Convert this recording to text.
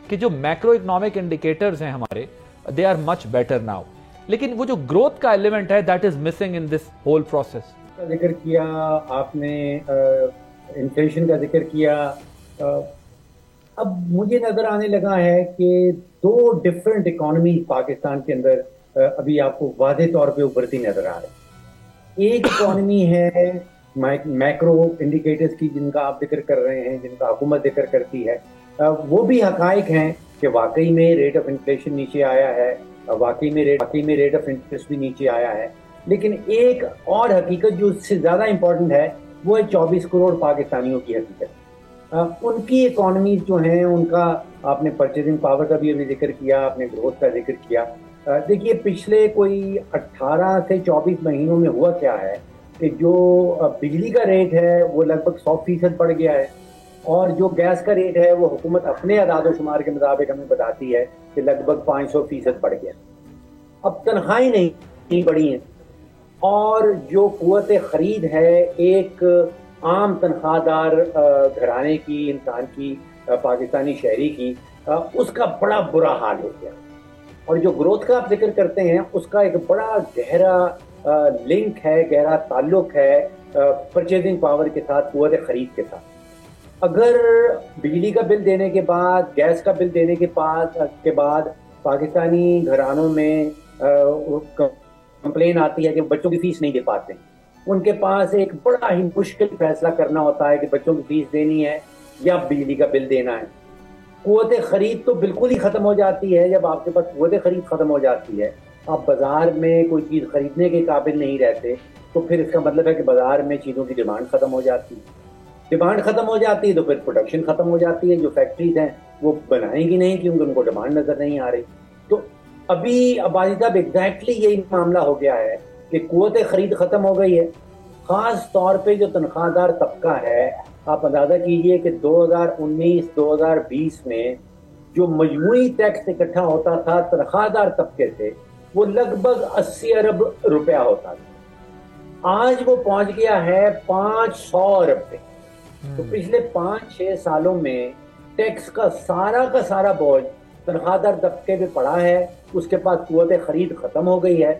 کہ جو macro economic indicators ہیں ہمارے they are much better now, لیکن وہ جو گروتھ کا ایلیمنٹ ہے that is missing in this whole process. ذکر کیا آپ نے، انفلیشن کا ذکر کیا. اب مجھے نظر آنے لگا ہے کہ دو ڈفرینٹ اکانومی پاکستان کے اندر ابھی آپ کو واضح طور پہ ابھرتی نظر آ رہی. ایک اکانومی ہے میکرو انڈیکیٹرز کی جن کا آپ ذکر کر رہے ہیں، جن کا حکومت ذکر کرتی ہے، وہ بھی حقائق ہیں کہ واقعی میں ریٹ آف انفلیشن نیچے آیا ہے، واقعی میں ریٹ آف انٹرسٹ بھی نیچے آیا ہے. لیکن ایک اور حقیقت جو اس سے زیادہ امپورٹنٹ ہے وہ ہے 24 کروڑ پاکستانیوں کی حقیقت. ان کی اکانومیز جو ہیں، ان کا آپ نے پرچیزنگ پاور کا بھی ابھی ذکر کیا، آپ نے گروتھ کا ذکر کیا. دیکھیے پچھلے کوئی 18 سے 24 مہینوں میں ہوا کیا ہے کہ جو بجلی کا ریٹ ہے وہ لگ بھگ 100% بڑھ گیا ہے، اور جو گیس کا ریٹ ہے وہ حکومت اپنے اعداد و شمار کے مطابق ہمیں بتاتی ہے کہ لگ بھگ 500% بڑھ گیا. اب تنخواہیں نہیں بڑھی ہیں، اور جو قوت خرید ہے ایک عام تنخواہ دار گھرانے کی، انسان کی، پاکستانی شہری کی، اس کا بڑا برا حال ہو گیا. اور جو گروتھ کا آپ ذکر کرتے ہیں اس کا ایک بڑا گہرا لنک ہے، گہرا تعلق ہے پرچیزنگ پاور کے ساتھ، قوت خرید کے ساتھ. اگر بجلی کا بل دینے کے بعد، گیس کا بل دینے کے بعد پاکستانی گھرانوں میں کمپلین آتی ہے کہ بچوں کی فیس نہیں دے پاتے ہیں، ان کے پاس ایک بڑا ہی مشکل فیصلہ کرنا ہوتا ہے کہ بچوں کی فیس دینی ہے یا بجلی کا بل دینا ہے. قوت خرید تو بالکل ہی ختم ہو جاتی ہے. جب آپ کے پاس قوت خرید ختم ہو جاتی ہے، آپ بازار میں کوئی چیز خریدنے کے قابل نہیں رہتے، تو پھر اس کا مطلب ہے کہ بازار میں چیزوں کی ڈیمانڈ ختم ہو جاتی ہے. ڈیمانڈ ختم ہو جاتی ہے تو پھر پروڈکشن ختم ہو جاتی ہے. جو فیکٹریز ہیں وہ بنائیں گی نہیں کیونکہ ان کو ڈیمانڈ نظر نہیں آ رہی. تو ابھی عبادی صاحب ایگزیکٹلی یہی معاملہ ہو گیا ہے کہ قوت خرید ختم ہو گئی ہے. خاص طور پہ جو تنخواہ دار طبقہ ہے، آپ اندازہ کیجئے کہ 2019-2020 میں جو مجموعی ٹیکس اکٹھا ہوتا تھا تنخواہ دار طبقے سے، وہ لگ بھگ 80 ارب روپیہ ہوتا تھا. آج وہ پہنچ گیا ہے 500 ارب پہ. تو پچھلے 5-6 سالوں میں ٹیکس کا سارا بوجھ تنخواہ دار طبقے پہ پڑا ہے. اس کے پاس قوت خرید ختم ہو گئی ہے.